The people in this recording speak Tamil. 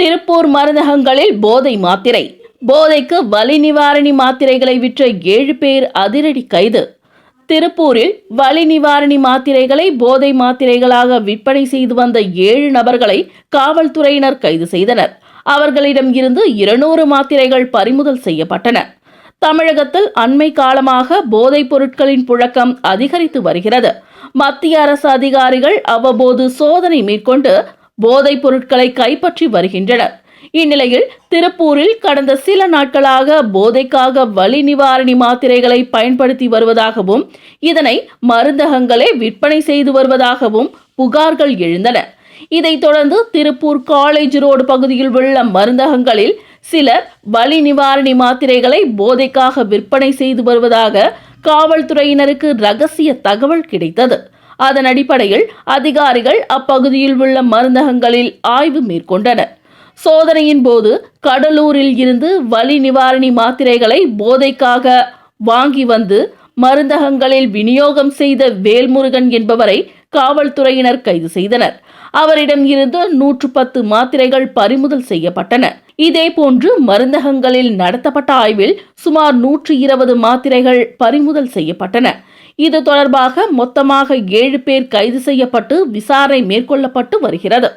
திருப்பூர் மருந்தகங்களில் போதை மாத்திரை. போதைக்கு வலி நிவாரணி மாத்திரைகளை விற்ற 7 பேர் அதிரடி கைது. திருப்பூரில் வலி நிவாரணி மாத்திரைகளை போதை மாத்திரைகளாக விற்பனை செய்து வந்த 7 நபர்களை காவல்துறையினர் கைது செய்தனர். அவர்களிடம் இருந்து 200 மாத்திரைகள் பறிமுதல் செய்யப்பட்டன. தமிழகத்தில் அண்மை காலமாக போதைப் பொருட்களின் புழக்கம் அதிகரித்து வருகிறது. மத்திய அரசு அதிகாரிகள் அவ்வப்போது சோதனை மேற்கொண்டு போதைப் பொருட்களை கைப்பற்றி வருகின்றனர். இந்நிலையில் திருப்பூரில் கடந்த சில நாட்களாக போதைக்காக வலி நிவாரணி மாத்திரைகளை பயன்படுத்தி வருவதாகவும் இதனை மருந்தகங்களே விற்பனை செய்து வருவதாகவும் புகார்கள் எழுந்தன. இதைத் தொடர்ந்து திருப்பூர் காலேஜ் ரோடு பகுதியில் உள்ள மருந்தகங்களில் சிலர் வலி நிவாரணி மாத்திரைகளை போதைக்காக விற்பனை செய்து வருவதாக காவல்துறையினருக்கு ரகசிய தகவல் கிடைத்தது. அதன் அடிப்படையில் அதிகாரிகள் அப்பகுதியில் உள்ள மருந்தகங்களில் ஆய்வு மேற்கொண்டனர். சோதனையின் போது கடலூரில் இருந்து வலி நிவாரணி மாத்திரைகளை போதைக்காக வாங்கி வந்து மருந்தகங்களில் விநியோகம் செய்த வேல்முருகன் என்பவரை காவல்துறையினர் கைது செய்தனர். அவரிடம் இருந்து 110 மாத்திரைகள் பறிமுதல் செய்யப்பட்டன. இதேபோன்று மருந்தகங்களில் நடத்தப்பட்ட ஆய்வில் சுமார் 120 மாத்திரைகள் பறிமுதல் செய்யப்பட்டன. இது தொடர்பாக மொத்தமாக 7 பேர் கைது செய்யப்பட்டு விசாரணை மேற்கொள்ளப்பட்டு வருகிறது.